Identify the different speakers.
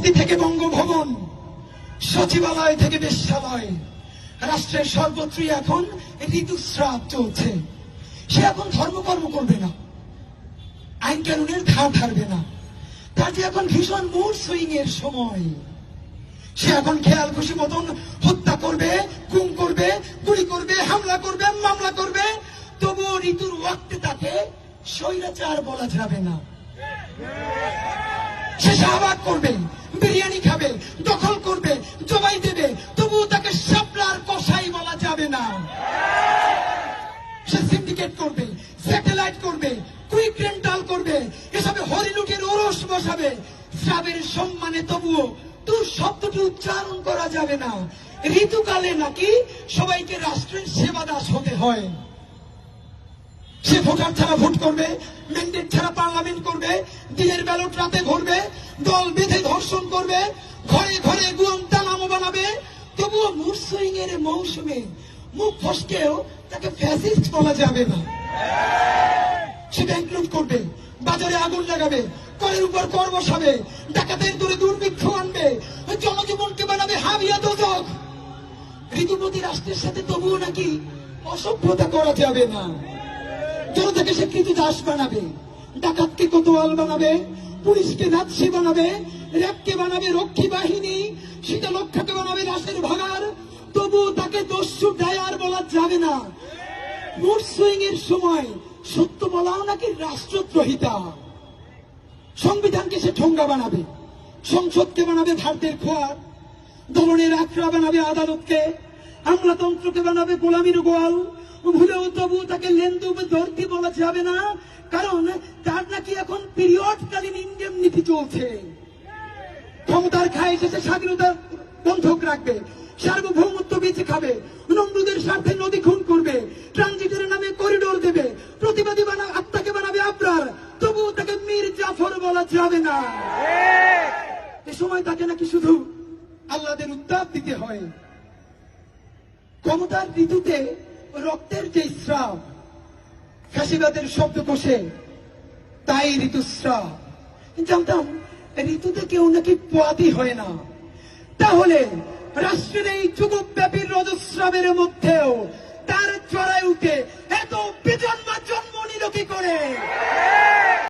Speaker 1: প্রধানমন্ত্রী থেকে বঙ্গভবন, সচিবালয় থেকে বেশ্যালয়, রাষ্ট্রের সর্বত্রই এখন ঋতুস্রাব চলছে। সে এখন ধর্মকর্ম করবে না, আইন কানুনের ধার ধারবে না। তার যে এখন ভীষণ মুড সুইং এর সময়, সে এখন খেয়াল খুশি মতন হত্যা করবে, গুম করবে, গুলি করবে, হামলা করবে, মামলা করবে। তবুও ঋতুর ওয়াক্তে তাকে স্বৈরাচার বলা যাবে না। সে শাহবাগ করবে, বিরিয়ানি খাবে, দখল করবে, জবাই দেবে, তবুও তাকে শাপলার কসাই বলা যাবে না। সে সিন্ডিকেট করবে, স্যাটেলাইট করবে, কুইক রেন্টাল করবে, এসবে হরিলুটের ওরস বসাবে শ্রাবের সম্মানে, তবুও তুই শব্দটি উচ্চারণ করা যাবে না। ঋতুকালে নাকি সবাইকে রাষ্ট্রের সেবা দাস হতে হয়। সে ভোটার ছাড়া ভোট করবে, ম্যান্ডেট ছাড়া পার্লামেন্ট করবে, দিনের ব্যালট রাতে ঘুরবে, দল বেঁধে ধর্ষণ করবে, ঘরে ঘরে গুয়ান্তানামো বানাবে। তবুও মুড সুইং এর মৌসুমে মুখ ফসকেও তাকে ফ্যাসিস্ট বলা যাবে না। সে ব্যাংক লুট করবে, বাজারে আগুন লাগাবে, করের উপর কর বসাবে, ডাকাতের দূরে দুর্ভিক্ষ আনবে, জনজীবনকে বানাবে হাবিয়া দোজখ। ঋতুপতি রাষ্ট্রের সাথে তবুও নাকি অসভ্যতা করা যাবে না। জনতাকে সে কৃতদাস বানাবে, ডাকাতকে কোতোয়াল বানাবে, পুলিশকে নাৎসি বানাবে, র্যাবকে বানাবে রক্ষী বাহিনী, শীতলক্ষাকে বানাবে রাসের ভাগার। তবুও তাকে দস্যু ডায়ার বলা যাবে না। মুড সুইং এর সময় সত্য বলাও নাকি রাষ্ট্রদ্রোহিতা। সংবিধানকে সে ঠোঙ্গা বানাবে, সংসদকে বানাবে ভারতের খোয়ার, দমনের আখড়া বানাবে আদালতকে, আমলাতন্ত্রকে বানাবে গোলামির গোয়াল। ভুলেও তবু তাকে লেনদুবে ধরতে বলা যাবে না, কারণ তার নাকি এখন পিরিয়ডকালীন ইন্ডেমনিটি চলছে। ক্ষমতার খায় এসেছে স্বাধীনতা বন্ধক রাখবে, সার্বভৌমত্ব বেঁচে খাবে, নমরুদের স্বার্থে নদী খুন করবে, ট্রানজিটের নামে করিডোর দেবে, প্রতিবাদী আত্মাকে বানাবে আবরার। তবুও তাকে মীর জাফর বলা যাবে না। এ সময় তাকে নাকি শুধু আল্লাহদের উত্তাপ দিতে হয়। ক্ষমতার ঋতুতে রক্তের যে স্রাব, ফ্যাসিবাদের শব্দকোষে তাই ঋতুস্রাব। জানতাম ঋতুতে কেউ নাকি পোয়াতি হয় না। তাহলে রাষ্ট্রের এই যুগব্যাপী রজস্রাবের মধ্যেও তার জরায়ুতে এত বেজন্মা জন্ম নিল কি করে?